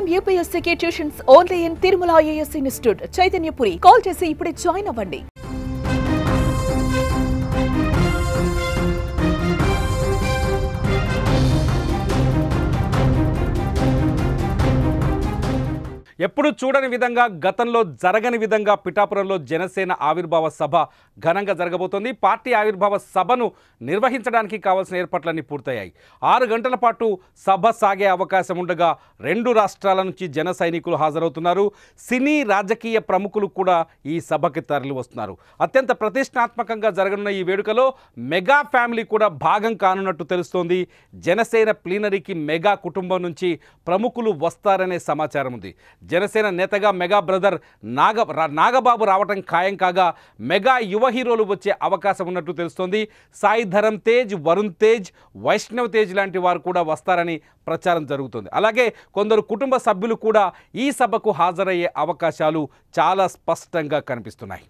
IIM UPSC tuitions only in Tirumala IAS Institute, Chaitanyapuri. Call chesi ipude join avvandi. ఎప్పుడు చూడని విధంగా గతంలో జరగని విధంగా పిఠాపురంలో జనసేన ఆవిర్భావ సభ ఘనంగా జరగబోతోంది. పార్టీ ఆవిర్భావ సభను నిర్వహించడానికి కావాల్సిన ఏర్పాట్లన్నీ పూర్తయ్యాయి. 6 గంటల పాటు సభ సాగే అవకాశం ఉండగా 2 రాష్ట్రాల నుంచి జన సైనికులు హాజరవుతున్నారు. సినీ రాజకీయ ప్రముఖులు కూడా ఈ సభకి తరలి వస్తున్నారు. అత్యంత ప్రతిష్టాత్మకంగా జరగనున్న ఈ వేడుకలో మెగా ఫ్యామిలీ కూడా భాగం కానున్నట్టు తెలుస్తోంది. జనసేన ప్లీనరీకి మెగా కుటుంబం నుంచి ప్రముఖులు వస్తారనే సమాచారం ఉంది. జనసేన నేతగా మెగా బ్రదర్ నాగబాబు రావటం ఖాయం కాగా మెగా యువ హీరోలు వచ్చే అవకాశం ఉన్నట్టు తెలుస్తోంది. సాయి ధరమ్ తేజ్, వరుణ్ తేజ్, వైష్ణవ్ తేజ్ లాంటి వారు కూడా వస్తారని ప్రచారం జరుగుతుంది. అలాగే కొందరు కుటుంబ సభ్యులు కూడా ఈ సభకు హాజరయ్యే అవకాశాలు చాలా స్పష్టంగా కనిపిస్తున్నాయి.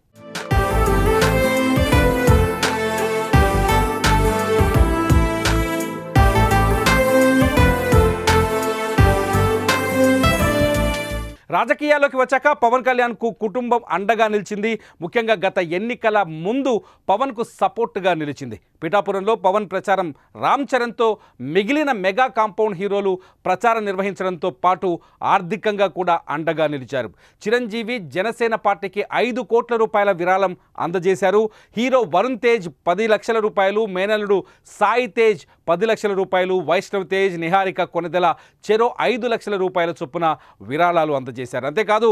రాజకీయాల్లోకి వచ్చాక పవన్ కళ్యాణ్కు కుటుంబం అండగా నిలిచింది. ముఖ్యంగా గత ఎన్నికల ముందు పవన్కు సపోర్టుగా నిలిచింది. పిఠాపురంలో పవన్ ప్రచారం రామ్ చరణ్తో మిగిలిన మెగా కాంపౌండ్ హీరోలు ప్రచారం నిర్వహించడంతో పాటు ఆర్థికంగా కూడా అండగా నిలిచారు. చిరంజీవి జనసేన పార్టీకి 5 కోట్ల రూపాయల విరాళం అందజేశారు. హీరో వరుణ్ తేజ్ 10 లక్షల రూపాయలు, మేనల్లుడు సాయి తేజ్ 10 లక్షల రూపాయలు, వైష్ణవ్ తేజ్, నిహారిక కొనెదెల చెరో 5 లక్షల రూపాయల చొప్పున విరాళాలు అందజేశారు. అంతేకాదు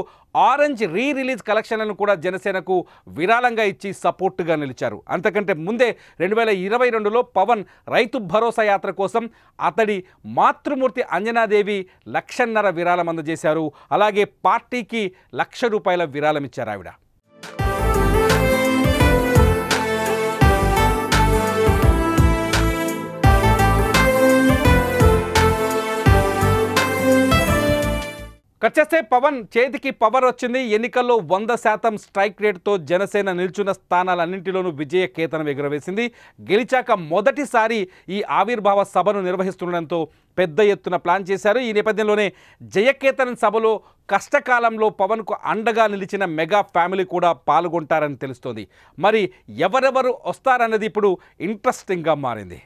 ఆరెంజ్ రిలీజ్ కలెక్షన్లను కూడా జనసేనకు విరాళంగా ఇచ్చి సపోర్టుగా నిలిచారు. అంతకంటే ముందే 2022లో పవన్ రైతు భరోసా యాత్ర కోసం అతడి మాతృమూర్తి అంజనాదేవి 1.5 లక్షల విరాళం అందజేశారు. అలాగే పార్టీకి 1 లక్ష రూపాయల విరాళం ఇచ్చారు ఆవిడ. కచ్చేస్తే పవన్ చేతికి పవర్ వచ్చింది. ఎన్నికల్లో 100% స్ట్రైక్ రేట్తో జనసేన నిల్చున్న స్థానాలన్నింటిలోనూ విజయ కేతనం ఎగురవేసింది. గెలిచాక మొదటిసారి ఈ ఆవిర్భావ సభను నిర్వహిస్తుండడంతో పెద్ద ఎత్తున ప్లాన్ చేశారు. ఈ నేపథ్యంలోనే జయకేతనం సభలో కష్టకాలంలో పవన్కు అండగా నిలిచిన మెగా ఫ్యామిలీ కూడా పాల్గొంటారని తెలుస్తోంది. మరి ఎవరెవరు వస్తారన్నది ఇప్పుడు ఇంట్రెస్టింగ్గా మారింది.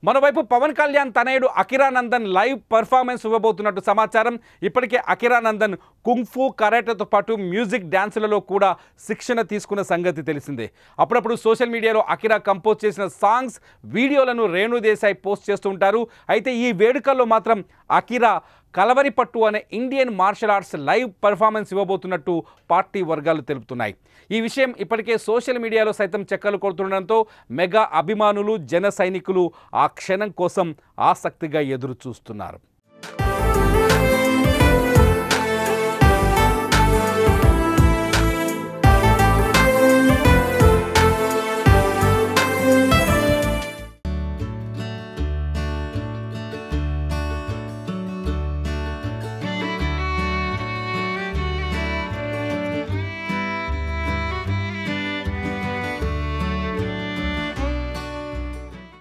మరోవైపు పవన్ కళ్యాణ్ తనయుడు అకిరానందన్ లైవ్ పర్ఫార్మెన్స్ ఇవ్వబోతున్నట్టు సమాచారం. ఇప్పటికే అకిరానందన్ కుంగ్ఫూ, కరాటేతో పాటు మ్యూజిక్ డ్యాన్సులలో కూడా శిక్షణ తీసుకున్న సంగతి తెలిసిందే. అప్పుడప్పుడు సోషల్ మీడియాలో అకిరా కంపోజ్ చేసిన సాంగ్స్, వీడియోలను రేణు దేశాయ్ పోస్ట్ చేస్తూ ఉంటారు. అయితే ఈ వేడుకల్లో మాత్రం అకిరా కలవరిపట్టు అనే Indian martial arts live performance ఇవ్వబోతున్నట్టు పార్టీ వర్గాలు తెలుపుతున్నాయి. ఈ విషయం ఇప్పటికే సోషల్ మీడియాలో సైతం చక్కర్లు కొడుతుండడంతో మెగా అభిమానులు, జన సైనికులు ఆ క్షణం కోసం ఆసక్తిగా ఎదురు చూస్తున్నారు.